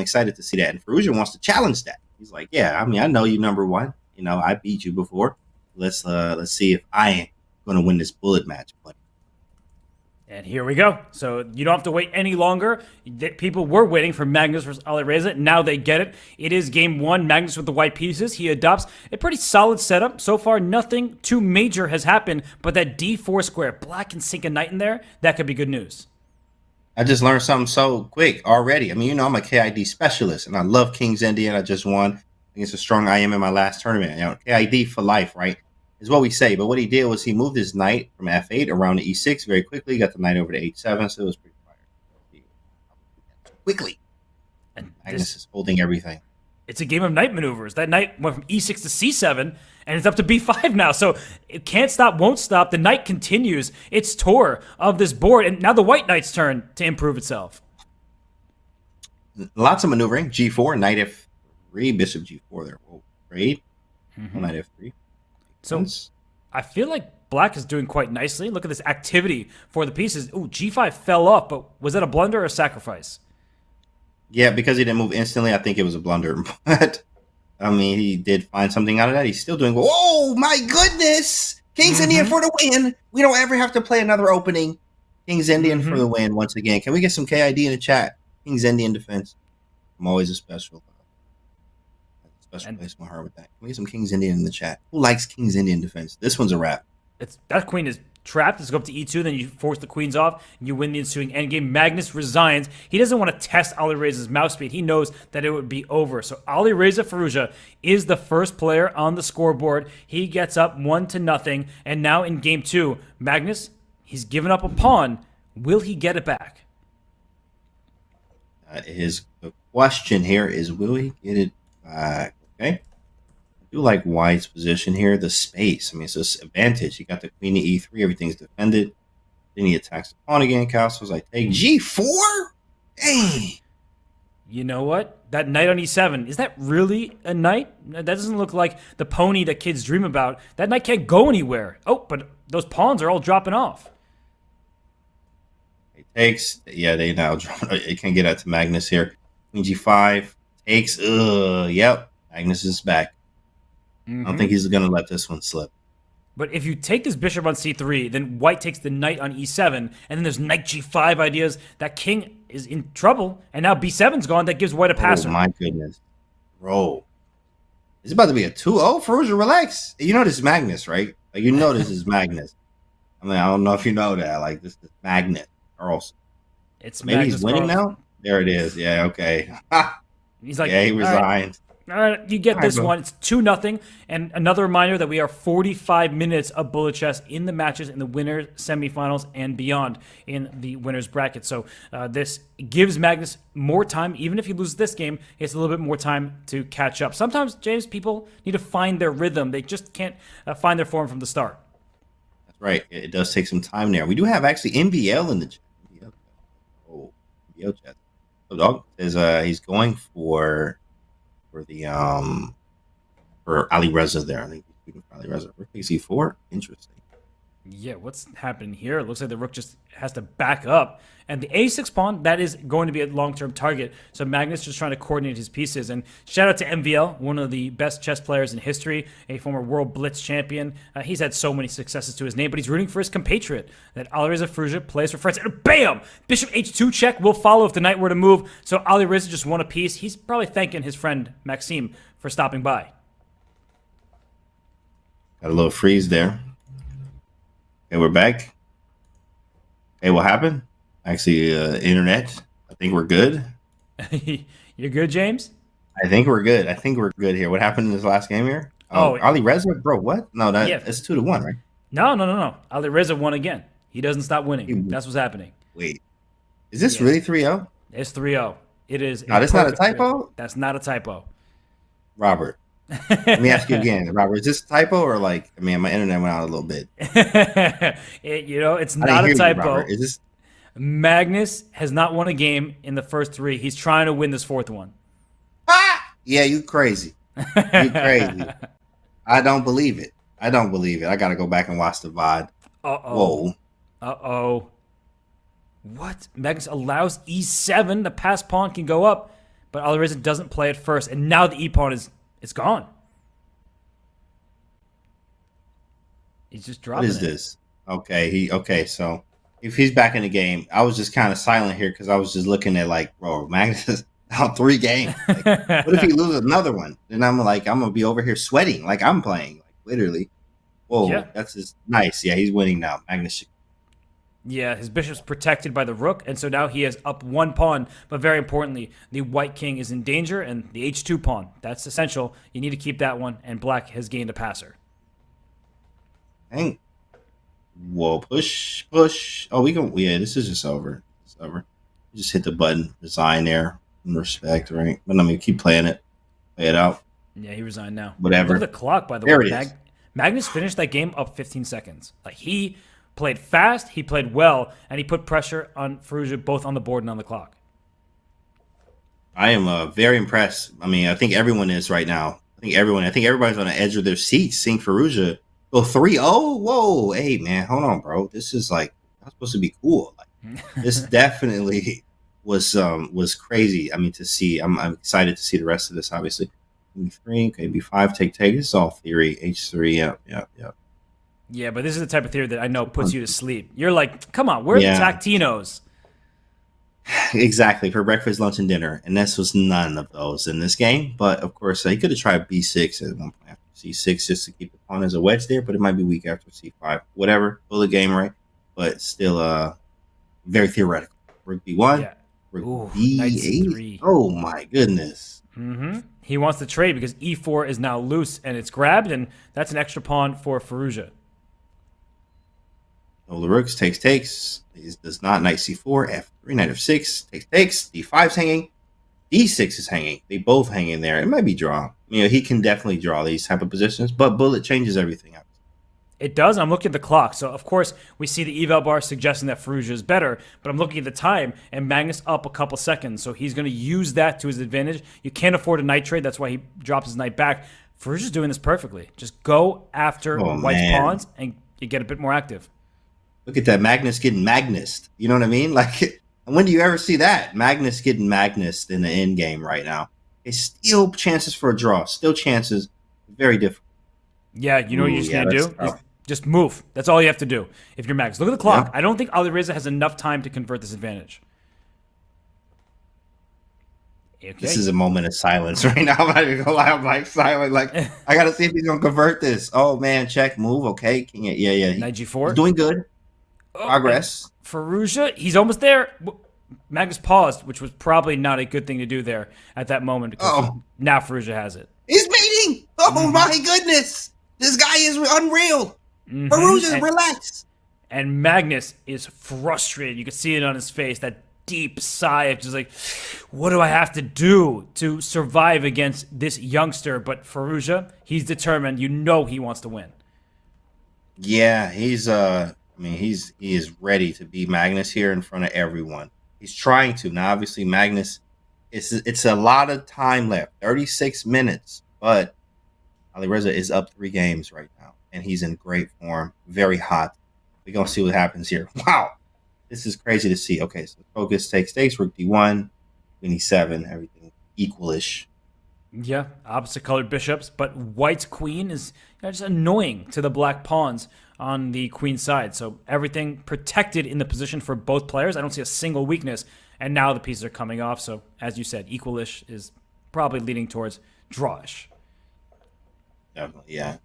excited to see that. And Firouzja wants to challenge that. He's like, yeah, I mean, I know you number one. You know, I beat you before. Let's see if I am going to win this bullet match. But And here we go. So you don't have to wait any longer. People were waiting for Magnus versus Alireza. Now they get it. It is game one. Magnus with the white pieces. He adopts a pretty solid setup. So far, nothing too major has happened, but that D4 square, black can sink a knight in there. That could be good news. I just learned something so quick already. I mean, you know, I'm a KID specialist, and I love King's Indian. I just won against a strong IM in my last tournament. You know, KID for life, right? Is what we say. But what he did was he moved his knight from F8 around to E6 very quickly. Got the knight over to H7, so it was pretty fire. Quickly. And Magnus is holding everything. It's a game of knight maneuvers. That knight went from E6 to C7, and it's up to B5 now. So it can't stop, won't stop. The knight continues its tour of this board, and now the white knight's turn to improve itself. Lots of maneuvering. G4, knight F3, bishop G4 there. Whoa, great. Knight F3. So I feel like black is doing quite nicely. Look at this activity for the pieces. Ooh, G5 fell off, but was that a blunder or a sacrifice? Yeah, because he didn't move instantly, I think it was a blunder. But, I mean, he did find something out of that. He's still doing, oh, my goodness! King's Indian for the win! We don't ever have to play another opening. King's Indian for the win once again. Can we get some KID in the chat? King's Indian defense. I'm always a special place in my heart with that. Can we get some King's Indian in the chat? Who likes King's Indian defense? This one's a wrap. That queen is trapped. Let's go up to E2, then you force the queens off, and you win the ensuing endgame. Magnus resigns. He doesn't want to test Alireza's mouse speed. He knows that it would be over. So Alireza Firouzja is the first player on the scoreboard. He gets up 1-0, and now in game two, Magnus, he's given up a pawn. Will he get it back? That is the question here is, will he get it back? Okay. I do like White's position here. The space. I mean, it's this advantage. He got the queen to E3. Everything's defended. Then he attacks the pawn again. Castles, I take G4? Hey. You know what? That knight on E7, is that really a knight? That doesn't look like the pony that kids dream about. That knight can't go anywhere. Oh, but those pawns are all dropping off. It takes. Yeah, they now drop. It can get out to Magnus here. Queen G5 takes. Yep. Magnus is back. I don't think he's going to let this one slip. But if you take this bishop on C3, then white takes the knight on E7, and then there's knight G5 ideas. That king is in trouble, and now B7's gone. That gives white a passer. Oh, my goodness. Bro. It's about to be a 2-0. Firouzja, relax. You know this is Magnus, right? Like, you know this is Magnus. I mean, I don't know if you know that. Like, this is Magnus Carlsen. It's Maybe Magnus he's winning Carlsen. now? There it is. Yeah, okay. He's like, yeah, he resigned. All right, you get this one. It's 2-0. And another reminder that we are 45 minutes of bullet chess in the matches in the winners semifinals and beyond in the winners bracket. So this gives Magnus more time. Even if he loses this game, it's a little bit more time to catch up. Sometimes, James, people need to find their rhythm. They just can't find their form from the start. That's right. It does take some time there. We do have actually NBL in the chat. Oh, NBL chat. So dog says he's going for the for Alireza there. I think he's shooting for Alireza. Rook takes E4. Interesting. Yeah, what's happening here? It looks like the rook just has to back up. And the A6 pawn, that is going to be a long-term target. So Magnus just trying to coordinate his pieces. And shout out to MVL, one of the best chess players in history, a former World Blitz champion. He's had so many successes to his name, but he's rooting for his compatriot, that Alireza Firouzja plays for France. And bam! Bishop H2 check will follow if the knight were to move. So Alireza just won a piece. He's probably thanking his friend Maxime for stopping by. Got a little freeze there. Okay, we're back. Hey, what happened? Actually, internet. I think we're good. You're good, James? I think we're good. I think we're good here. What happened in this last game here? Oh, Alireza, bro, what? No, that's 2-1, right? No. Alireza won again. He doesn't stop winning. That's what's happening. Wait. Is this really 3-0? It's 3-0. It is. No, that's not a typo? That's not a typo. Robert. Let me ask you again, Robert. Is this a typo or like? I mean, my internet went out a little bit. It's not a typo. You, is this? Magnus has not won a game in the first three. He's trying to win this fourth one. Yeah, you crazy. You crazy. I don't believe it. I got to go back and watch the VOD. Whoa. What? Magnus allows E7. The pass pawn can go up. but Alireza doesn't play it first, and now the e-pawn is gone. He's just What dropping is it. this? Okay. So if he's back in the game, I was just kind of silent here because I was just looking at like, bro, Magnus is out 3 games. Like, what if he loses another one? Then I'm like, I'm gonna be over here sweating like I'm playing, like literally. Yeah. Whoa, that's just nice. Yeah, he's winning now. Magnus. Yeah, his bishop's protected by the rook, and so now he has up 1 pawn. But very importantly, the white king is in danger, and the h2 pawn. That's essential. You need to keep that one, and black has gained a passer. Dang. Whoa, push. Oh, we can. Yeah, this is just over. It's over. You just hit the button, resign there, in respect, right? But I mean, keep playing it, play it out, Yeah, he resigned now. whatever. Look at the clock, by the There way. it is. Magnus finished that game up 15 seconds. Like, he played fast, he played well, and he put pressure on Firouzja both on the board and on the clock. I am very impressed. I mean, I think everyone is right now. I think everybody's on the edge of their seats seeing Firouzja go 3-0. Whoa, hey man, hold on, bro. This is like not supposed to be cool. Like, this definitely was crazy. I mean, to see. I'm excited to see the rest of this. Obviously, B3, okay, B5, take. This is all theory. H3, yeah. Yeah, but this is the type of theory that I know puts you to sleep. You're like, come on, where are the Tactinos? Exactly, for breakfast, lunch, and dinner. And this was none of those in this game. But of course, he could have tried B6 at one point after C6 just to keep the pawn as a wedge there, but it might be weak after C5. Whatever. Bullet game, right? But still very theoretical. Rook B1, Yeah. Rook Ooh, knight C3. B8. Oh my goodness. He wants to trade because E4 is now loose and it's grabbed, and that's an extra pawn for Firouzja. So the rooks takes. He does not. Knight C4, F3, knight F6, takes. D5's hanging. D6 is hanging. They both hang in there. It might be draw. You know, he can definitely draw these type of positions, but bullet changes everything out. It does. I'm looking at the clock. So, of course, we see the eval bar suggesting that Firouzja is better, but I'm looking at the time, and Magnus up a couple seconds. So he's going to use that to his advantage. You can't afford a knight trade. That's why he drops his knight back. Firouzja's doing this perfectly. Just go after white's pawns, and you get a bit more active. Look at that. Magnus getting Magnused. You know what I mean? Like, when do you ever see that? Magnus getting Magnused in the end game right now. It's still chances for a draw. Still chances. Very difficult. Yeah, you know what you just need to do? Is just move. That's all you have to do if you're Magnus. Look at the clock. Yeah. I don't think Alireza has enough time to convert this advantage. Okay. This is a moment of silence right now. I'm not even gonna lie. I'm like silent. Like, I gotta see if he's gonna convert this. Oh man, check, move. Okay, King. Yeah. Knight G4. He's doing good. Progress. Firouzja, he's almost there. Magnus paused, which was probably not a good thing to do there at that moment because now Firouzja has it. He's beating. Oh my goodness, this guy is unreal. Firouzja, relax. And Magnus is frustrated. You can see it on his face. That deep sigh of just like, what do I have to do to survive against this youngster? But Firouzja, he's determined. You know he wants to win. Yeah, he is ready to beat Magnus here in front of everyone. He's trying to. Now, obviously, Magnus, it's a lot of time left, 36 minutes, but Alireza is up 3 games right now, and he's in great form, very hot. We're going to see what happens here. Wow, this is crazy to see. Okay, so focus takes, rook d1, queen e7, everything equalish. Yeah, opposite colored bishops, but white's queen is just annoying to the black pawns on the queen side. So everything protected in the position for both players. I don't see a single weakness. And now the pieces are coming off. So as you said, equalish is probably leading towards drawish. Definitely, yeah.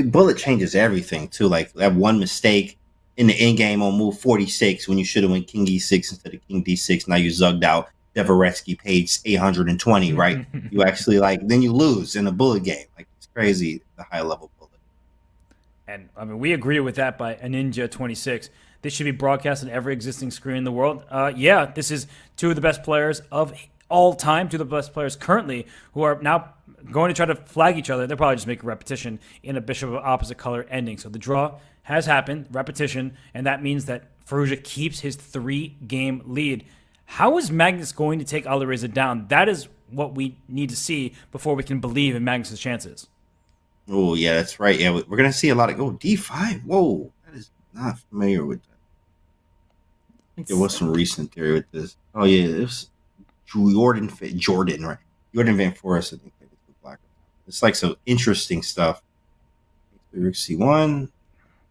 Bullet changes everything too. Like that one mistake in the end game on move 46 when you should have went king e6 instead of king d6. Now you zugged out Devoretsky page 820, right? You actually then you lose in a bullet game. Like, it's crazy, the high level bullet. And I mean, we agree with that by a Ninja 26. This should be broadcast on every existing screen in the world. Yeah, this is 2 of the best players of all time, 2 of the best players currently who are now going to try to flag each other. They're probably just making repetition in a bishop of opposite color ending. So the draw has happened, repetition, and that means that Firouzja keeps his 3-game lead. How is Magnus going to take Alireza down? That is what we need to see before we can believe in Magnus's chances. Oh, yeah, that's right. Yeah, we're going to see a lot of D5. Whoa, that is not familiar with that. I think there was some recent theory with this. Oh, yeah, Jordan, right? Jordan Van Forest, I think, played the black. It's like some interesting stuff. Rook C1,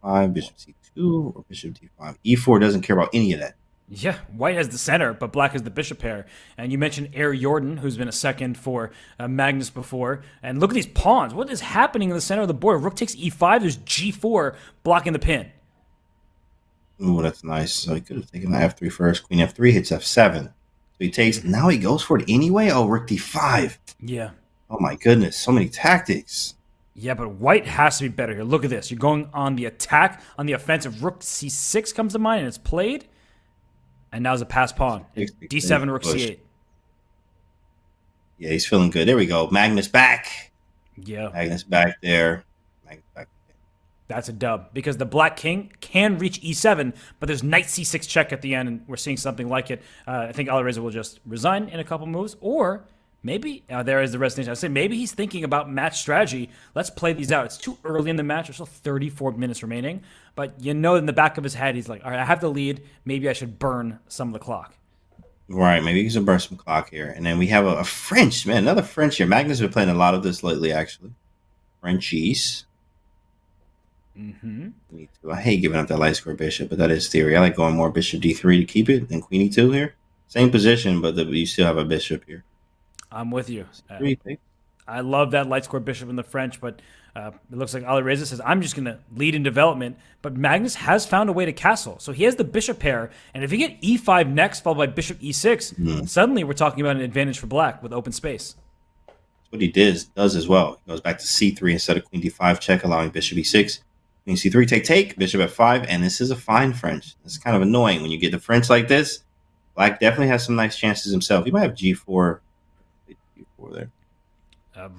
5, Bishop C2, or Bishop D5. E4 doesn't care about any of that. Yeah, white has the center, but black has the bishop pair. And you mentioned Air Jordan, who's been a second for Magnus before. And look at these pawns. What is happening in the center of the board? Rook takes E5. There's G4 blocking the pin. Ooh, that's nice. So he could have taken the F3 first. Queen F3 hits F7. So he takes. Now he goes for it anyway. Oh, Rook D5. Yeah. Oh my goodness, so many tactics. Yeah, but white has to be better here. Look at this. You're going on the attack, on the offensive. Rook C6 comes to mind, and it's played. And now it's a pass pawn. D7, Rook C8. Yeah, he's feeling good. There we go. Magnus back. Yeah. Magnus back there. Magnus back. That's a dub. Because the black king can reach E7, but there's knight C6 check at the end, and we're seeing something like it. I think Alireza will just resign in a couple moves, or maybe, there is the resignation. I say maybe he's thinking about match strategy. Let's play these out. It's too early in the match. There's still 34 minutes remaining. But you know in the back of his head, he's like, all right, I have the lead. Maybe I should burn some of the clock. Right, maybe he can burn some clock here. And then we have a French, man, another French here. Magnus has been playing a lot of this lately, actually. Frenchies. I hate giving up that light square bishop, but that is theory. I like going more bishop D3 to keep it than queen E2 here. Same position, but you still have a bishop here. I'm with you. I love that light square bishop in the French, but it looks like Alireza says, I'm just going to lead in development. But Magnus has found a way to castle. So he has the bishop pair, and if you get E5 next, followed by bishop E6, suddenly we're talking about an advantage for black with open space. That's what he does as well. He goes back to C3 instead of queen D5 check, allowing bishop E6. Queen C3, take, bishop F5, and this is a fine French. It's kind of annoying when you get the French like this. Black definitely has some nice chances himself. He might have G4 there.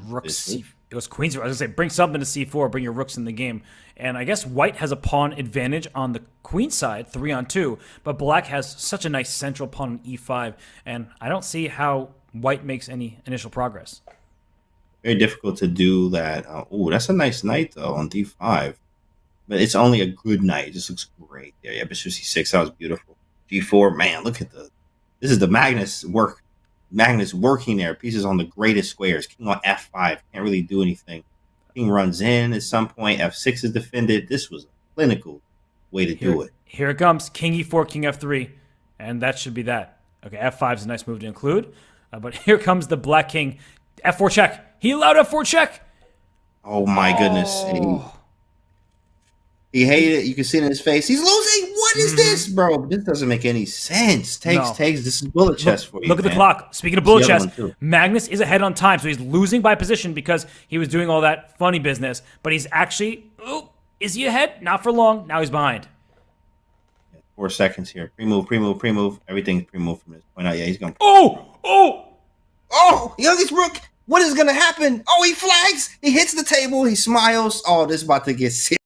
Rook C. It was queen. I was going to say, bring something to C4, bring your rooks in the game. And I guess white has a pawn advantage on the queen side, 3-on-2, but black has such a nice central pawn on E5, and I don't see how white makes any initial progress. Very difficult to do that. Oh, that's a nice knight, though, on D5. But it's only a good knight. It just looks great there. Yeah, bishop C6, that was beautiful. G4, man, look at this is the Magnus work. Magnus working there. Pieces on the greatest squares. King on F5. Can't really do anything. King runs in at some point. F6 is defended. This was a clinical way to do it. Here it comes. King E4, King F3. And that should be that. Okay, F5 is a nice move to include. But here comes the black king. F4 check. He allowed F4 check. Oh, my goodness. He hated it. You can see it in his face. He's losing. What is this, bro? This doesn't make any sense. Takes. This is bullet chess for you. Look at the clock. Speaking of bullet chess, Magnus is ahead on time, so he's losing by position because he was doing all that funny business. But he's actually, is he ahead? Not for long. Now he's behind. 4 seconds here. Pre-move. Everything's pre-move from this point out. Yeah, he's going. Youngest rook. What is going to happen? Oh, he flags. He hits the table. He smiles. Oh, this is about to get serious.